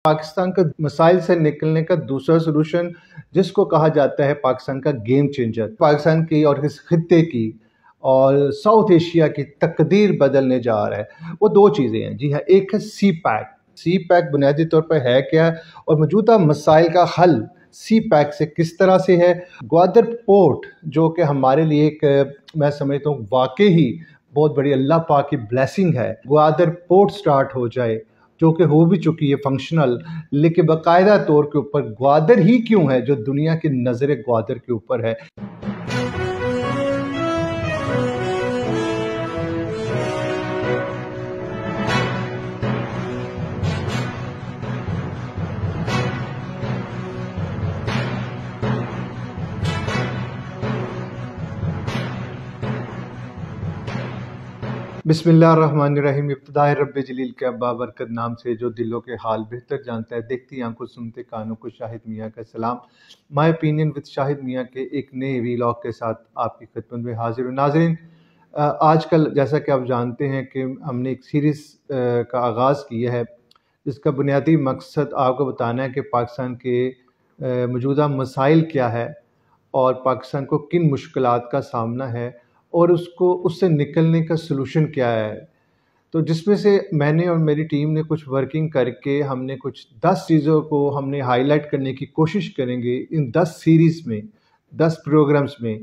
پاکستان کا مسائل سے نکلنے کا دوسرا سلوشن جس کو کہا جاتا ہے پاکستان کا گیم چینجر، پاکستان کی اور اس خطے کی اور ساؤتھ ایشیا کی تقدیر بدلنے جا رہا ہے، وہ دو چیزیں ہیں۔ جی ہاں، ایک ہے سی پیک بنیادی طور پر ہے کیا اور موجودہ مسائل کا حل سی پیک سے کس طرح سے ہے۔ گوادر پورٹ جو کہ ہمارے لیے ایک میں سمجھتا ہوں واقعی بہت بڑی اللہ پاک کی بلیسنگ ہے، گوادر پورٹ سٹارٹ ہو جائے جو کہ ہو بھی چکی ہے فنکشنل، لیکن باقاعدہ طور کے اوپر گوادر ہی کیوں ہے جو دنیا کی نظر گوادر کے اوپر ہے۔ بسم اللہ الرحمن الرحیم۔ ابتدائے رب جلیل کے بابرکت نام سے جو دلوں کے حال بہتر جانتا ہے، دیکھتی آنکھوں سنتے کانوں کو شاہد میاں کا سلام۔ مائی اوپینین وتھ شاہد میاں کے ایک نئے ویلاگ کے ساتھ آپ کی خدمت میں حاضر ہوں۔ ناظرین، آج کل جیسا کہ آپ جانتے ہیں کہ ہم نے ایک سیریز کا آغاز کیا ہے جس کا بنیادی مقصد آپ کو بتانا ہے کہ پاکستان کے موجودہ مسائل کیا ہے اور پاکستان کو کن مشکلات کا سامنا ہے اور اس سے نکلنے کا سلوشن کیا ہے۔ تو جس میں سے میں نے اور میری ٹیم نے کچھ ورکنگ کر کے ہم نے کچھ 10 چیزوں کو ہم نے ہائی لائٹ کرنے کی کوشش کریں گے ان 10 سیریز میں، 10 پروگرامز میں،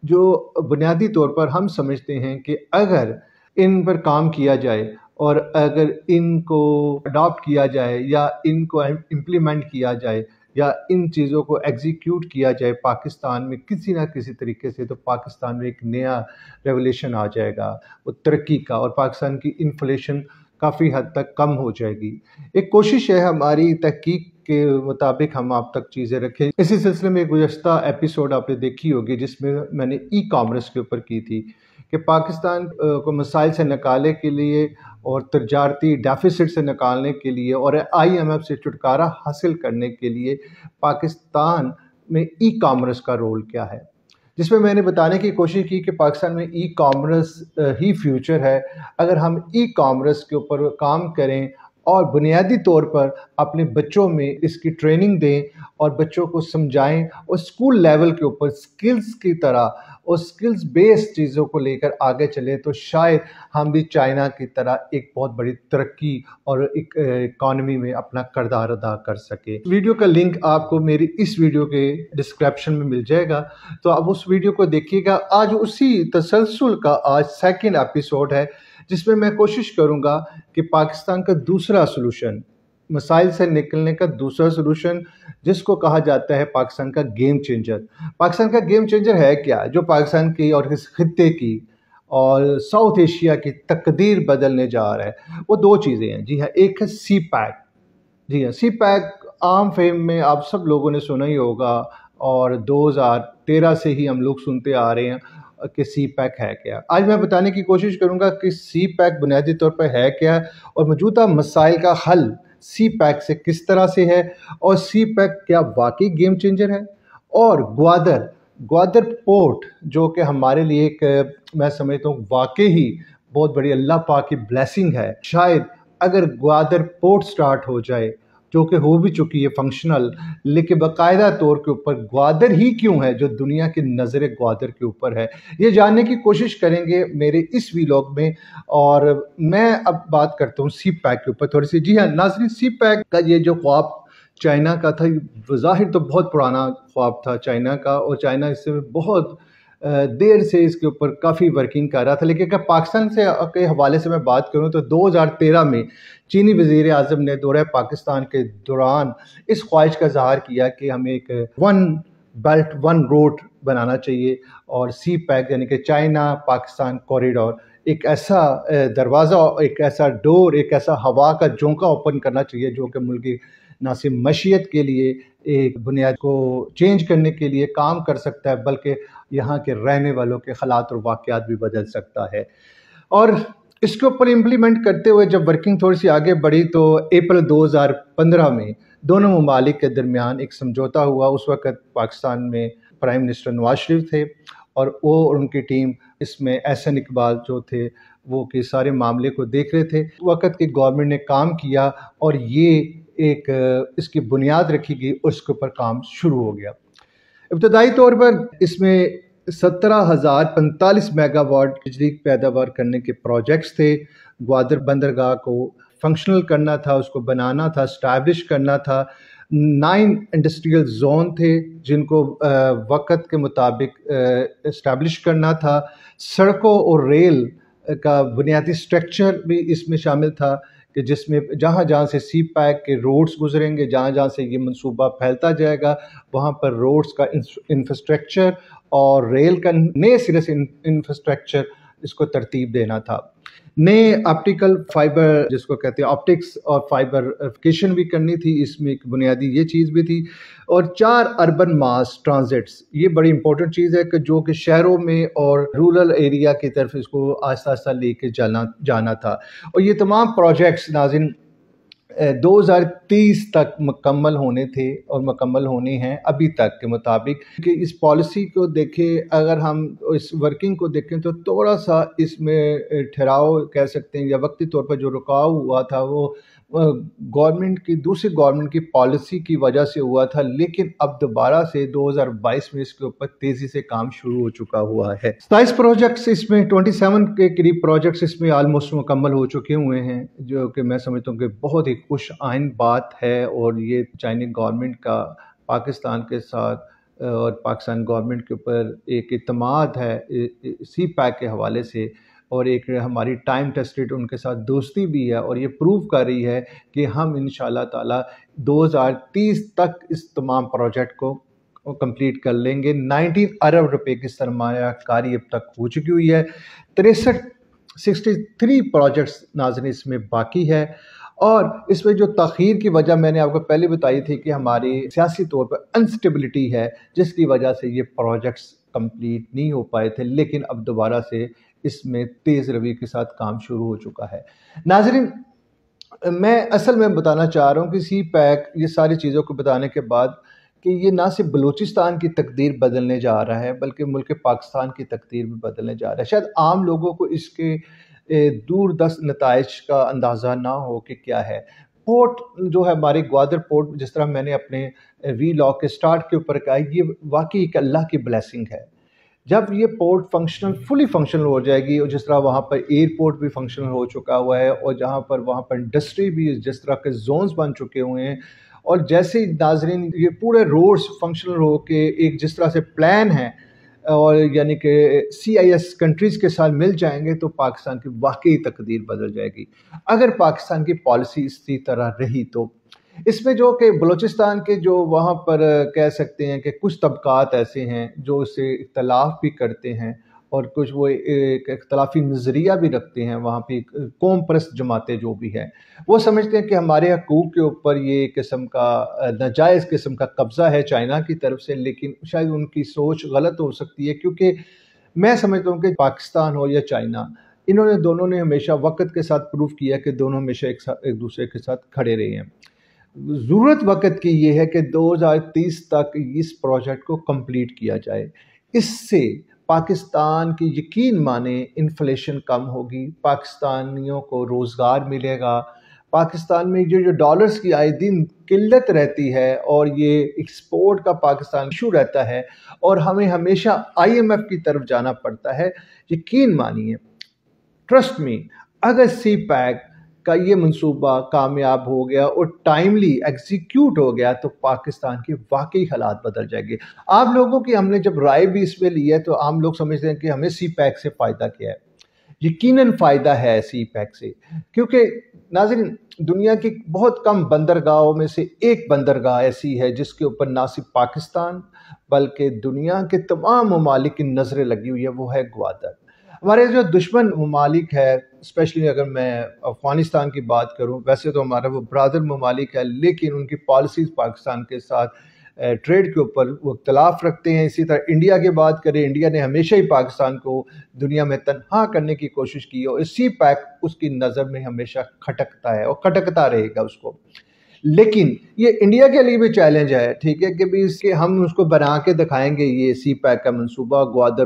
جو بنیادی طور پر ہم سمجھتے ہیں کہ اگر ان پر کام کیا جائے اور اگر ان کو اڈاپٹ کیا جائے یا ان کو امپلیمنٹ کیا جائے یا ان چیزوں کو ایگزیکیوٹ کیا جائے پاکستان میں کسی نہ کسی طریقے سے، تو پاکستان میں ایک نیا ریولیشن آ جائے گا وہ ترقی کا، اور پاکستان کی انفلیشن کافی حد تک کم ہو جائے گی۔ ایک کوشش ہے ہماری تحقیق کے مطابق ہم آپ تک چیزیں رکھیں۔ اسی سلسلے میں گزشتہ ایپیسوڈ آپ نے دیکھی ہوگی جس میں میں نے ای کامرس کے اوپر کی تھی کہ پاکستان کو مسائل سے نکالنے کے لیے اور تجارتی ڈیفیسٹ سے نکالنے کے لیے اور IMF سے چھٹکارا حاصل کرنے کے لیے پاکستان میں ای کامرس کا رول کیا ہے، جس میں نے بتانے کی کوشش کی کہ پاکستان میں ای کامرس ہی فیوچر ہے۔ اگر ہم ای کامرس کے اوپر کام کریں اور بنیادی طور پر اپنے بچوں میں اس کی ٹریننگ دیں اور بچوں کو سمجھائیں اور اسکول لیول کے اوپر سکلز کی طرح اور سکلز بیس چیزوں کو لے کر آگے چلیں، تو شاید ہم بھی چائنا کی طرح ایک بہت بڑی ترقی اور ایک اکانومی میں اپنا کردار ادا کر سکے۔ ویڈیو کا لنک آپ کو میری اس ویڈیو کے ڈسکرپشن میں مل جائے گا، تو اب اس ویڈیو کو دیکھیے گا۔ آج اسی تسلسل کا سیکنڈ ایپیسوڈ ہے جس میں کوشش کروں گا کہ پاکستان کا دوسرا سلوشن، مسائل سے نکلنے کا دوسرا سلوشن جس کو کہا جاتا ہے پاکستان کا گیم چینجر۔ پاکستان کا گیم چینجر ہے کیا جو پاکستان کی اور اس خطے کی اور ساؤتھ ایشیا کی تقدیر بدلنے جا رہا ہے، وہ دو چیزیں ہیں۔ جی ہاں، ایک ہے سی پیک۔ جی ہاں، سی پیک عام فہم میں آپ سب لوگوں نے سنا ہی ہوگا اور 2013 سے ہی ہم لوگ سنتے آ رہے ہیں کہ سی پیک ہے کیا۔ آج میں بتانے کی کوشش کروں گا کہ سی پیک بنیادی طور پر ہے کیا اور موجودہ مسائل کا حل سی پیک سے کس طرح سے ہے، اور سی پیک کیا واقعی گیم چینجر ہے، اور گوادر پورٹ جو کہ ہمارے لیے ایک میں سمجھتا ہوں واقعی بہت بڑی اللہ پاک کی بلیسنگ ہے۔ شاید اگر گوادر پورٹ سٹارٹ ہو جائے جو کہ ہو بھی چکی ہے فنکشنل، لیکن باقاعدہ طور کے اوپر گوادر ہی کیوں ہے جو دنیا کی نظر گوادر کے اوپر ہے، یہ جاننے کی کوشش کریں گے میرے اس ویلاگ میں۔ اور میں اب بات کرتا ہوں سی پیک کے اوپر تھوڑی سی۔ جی ہاں ناظرین، سی پیک کا یہ جو خواب چائنا کا تھا، بظاہر تو بہت پرانا خواب تھا چائنا کا، اور چائنا اس سے بہت دیر سے اس کے اوپر کافی ورکنگ کر رہا تھا، لیکن اگر پاکستان کے حوالے سے میں بات کروں تو 2013 میں چینی وزیر اعظم نے دورہ پاکستان کے دوران اس خواہش کا اظہار کیا کہ ہمیں ایک ون بیلٹ ون روڈ بنانا چاہیے، اور سی پیک یعنی کہ چائنا پاکستان کوریڈور ایک ایسا دروازہ، ایک ایسا ڈور، ایک ایسا ہوا کا جھونکا اوپن کرنا چاہیے جو کہ ملک کی نہ صرف معیشت کے لیے ایک بنیاد کو چینج کرنے کے لیے کام کر سکتا ہے، بلکہ یہاں کے رہنے والوں کے حالات اور واقعات بھی بدل سکتا ہے۔ اور اس کے اوپر امپلیمنٹ کرتے ہوئے جب ورکنگ تھوڑی سی آگے بڑھی تو اپریل 2015 میں دونوں ممالک کے درمیان ایک سمجھوتا ہوا۔ اس وقت پاکستان میں پرائم منسٹر نواز شریف تھے اور وہ اور ان کی ٹیم اس میں احسن اقبال جو تھے وہ کہ سارے معاملے کو دیکھ رہے تھے۔ وقت کی گورنمنٹ نے کام کیا اور یہ ایک اس کی بنیاد رکھی گئی اور اس کے اوپر کام شروع ہو گیا۔ ابتدائی طور پر اس میں 17,045 میگا واٹ بجلی پیداوار کرنے کے پروجیکٹس تھے۔ گوادر بندرگاہ کو فنکشنل کرنا تھا، اس کو بنانا تھا، اسٹیبلش کرنا تھا۔ 9 انڈسٹریل زون تھے جن کو وقت کے مطابق اسٹیبلش کرنا تھا۔ سڑکوں اور ریل کا بنیادی اسٹرکچر بھی اس میں شامل تھا کہ جس میں جہاں جہاں سے سی پیک کے روڈز گزریں گے، جہاں جہاں سے یہ منصوبہ پھیلتا جائے گا، وہاں پر روڈز کا انفراسٹرکچر اور ریل کا نئے سرے سے انفراسٹرکچر اس کو ترتیب دینا تھا۔ نئے آپٹیکل فائبر جس کو کہتے ہیں آپٹکس اور فائبرفیکیشن بھی کرنی تھی، اس میں ایک بنیادی یہ چیز بھی تھی۔ اور 4 اربن ماس ٹرانزٹس، یہ بڑی امپورٹنٹ چیز ہے کہ جو کہ شہروں میں اور رورل ایریا کی طرف اس کو آہستہ آہستہ لے کے جانا تھا۔ اور یہ تمام پروجیکٹس ناظرین 2030 تک مکمل ہونے تھے اور مکمل ہونے ہیں ابھی تک کے مطابق۔ کہ اس پالیسی کو دیکھیں، اگر ہم اس ورکنگ کو دیکھیں تو تھوڑا سا اس میں ٹھہراؤ کہہ سکتے ہیں یا وقتی طور پر جو رکاؤ ہوا تھا وہ دوسری گورنمنٹ کی پالیسی کی وجہ سے ہوا تھا، لیکن اب دوبارہ سے 2022 میں اس کے اوپر تیزی سے کام شروع ہو چکا ہوا ہے۔ 27 پروجیکٹس اس میں 27 کے قریب پروجیکٹس اس میں آلموسٹ مکمل ہو چکے ہوئے ہیں، جو کہ میں سمجھتا ہوں کہ بہت ہی خوش آئند بات ہے۔ اور یہ چائنی گورنمنٹ کا پاکستان کے ساتھ اور پاکستان گورنمنٹ کے اوپر ایک اعتماد ہے سی پیک کے حوالے سے، اور ایک ہماری ٹائم ٹیسٹڈ ان کے ساتھ دوستی بھی ہے، اور یہ پروو کر رہی ہے کہ ہم انشاءاللہ تعالی 2030 تک اس تمام پروجیکٹ کو کمپلیٹ کر لیں گے۔ 19 ارب روپے کی سرمایہ کاری اب تک ہو چکی ہوئی ہے۔ 63 پروجیکٹس ناظرین اس میں باقی ہے، اور اس میں جو تاخیر کی وجہ میں نے آپ کو پہلے بتائی تھی کہ ہماری سیاسی طور پر انسٹیبلٹی ہے، جس کی وجہ سے یہ پروجیکٹس کمپلیٹ نہیں ہو پائے تھے، لیکن اب دوبارہ سے اس میں تیز روی کے ساتھ کام شروع ہو چکا ہے۔ ناظرین، میں اصل میں بتانا چاہ رہا ہوں کہ سی پیک یہ ساری چیزوں کو بتانے کے بعد کہ یہ نہ صرف بلوچستان کی تقدیر بدلنے جا رہا ہے بلکہ ملک پاکستان کی تقدیر بھی بدلنے جا رہا ہے۔ شاید عام لوگوں کو اس کے دور دست نتائج کا اندازہ نہ ہو کہ کیا ہے۔ پورٹ جو ہے ہمارے گوادر پورٹ، جس طرح میں نے اپنے وی لاگ کے سٹارٹ کے اوپر کہا، یہ واقعی ایک اللہ کی بلیسنگ ہے۔ جب یہ پورٹ فلی فنکشنل ہو جائے گی، اور جس طرح وہاں پر ایئرپورٹ بھی فنکشنل ہو چکا ہوا ہے، اور وہاں پر انڈسٹری بھی جس طرح کے زونز بن چکے ہوئے ہیں، اور جیسے ہی ناظرین یہ پورے روڈز فنکشنل ہو کے ایک جس طرح سے پلان ہے، اور یعنی کہ CIS کنٹریز کے ساتھ مل جائیں گے، تو پاکستان کی واقعی تقدیر بدل جائے گی۔ اگر پاکستان کی پالیسی اسی طرح رہی تو اس میں جو کہ بلوچستان کے جو وہاں پر کہہ سکتے ہیں کہ کچھ طبقات ایسے ہیں جو اسے اختلاف بھی کرتے ہیں، اور کچھ وہ ایک اختلافی نظریہ بھی رکھتے ہیں، وہاں پہ قوم پرست جماعتیں جو بھی ہیں، وہ سمجھتے ہیں کہ ہمارے حقوق کے اوپر یہ قسم کا ناجائز قسم کا قبضہ ہے چائنا کی طرف سے۔ لیکن شاید ان کی سوچ غلط ہو سکتی ہے، کیونکہ میں سمجھتا ہوں کہ پاکستان ہو یا چائنا، دونوں نے ہمیشہ وقت کے ساتھ پروف کیا کہ دونوں ہمیشہ ایک دوسرے کے ساتھ کھڑے رہے ہیں۔ ضرورت وقت کی یہ ہے کہ 2030 تک اس پروجیکٹ کو کمپلیٹ کیا جائے۔ اس سے پاکستان کی یقین مانے انفلیشن کم ہوگی، پاکستانیوں کو روزگار ملے گا، پاکستان میں جو ڈالرز کی آئے دن قلت رہتی ہے، اور یہ ایکسپورٹ کا پاکستان ایشو رہتا ہے، اور ہمیں ہمیشہ IMF کی طرف جانا پڑتا ہے۔ یقین مانیے، ٹرسٹ می، اگر سی پیک کا یہ منصوبہ کامیاب ہو گیا اور ٹائملی ایگزیکیوٹ ہو گیا تو پاکستان کے واقعی حالات بدل جائیں گے۔ آپ لوگوں کی ہم نے جب رائے بھی اس پہ لی ہے تو عام لوگ سمجھتے ہیں کہ ہمیں سی پیک سے فائدہ کیا ہے۔ یقیناً فائدہ ہے سی پیک سے، کیونکہ ناظرین دنیا کی بہت کم بندرگاہوں میں سے ایک بندرگاہ ایسی ہے جس کے اوپر نہ صرف پاکستان بلکہ دنیا کے تمام ممالک کی نظریں لگی ہوئی ہے، وہ ہے گوادر۔ ہمارے جو دشمن ممالک ہے، اسپیشلی اگر میں افغانستان کی بات کروں، ویسے تو ہمارا وہ برادر ممالک ہے، لیکن ان کی پالیسیز پاکستان کے ساتھ ٹریڈ کے اوپر وہ اختلاف رکھتے ہیں۔ اسی طرح انڈیا کی بات کریں، انڈیا نے ہمیشہ ہی پاکستان کو دنیا میں تنہا کرنے کی کوشش کی، اور سی پیک اس کی نظر میں ہمیشہ کھٹکتا ہے اور کھٹکتا رہے گا اس کو۔ لیکن یہ انڈیا کے لیے بھی چیلنج ہے، ٹھیک ہے، کہ بھی ہم اس کو بنا کے دکھائیں گے، یہ سی پیک کا منصوبہ گوادر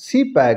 CPEC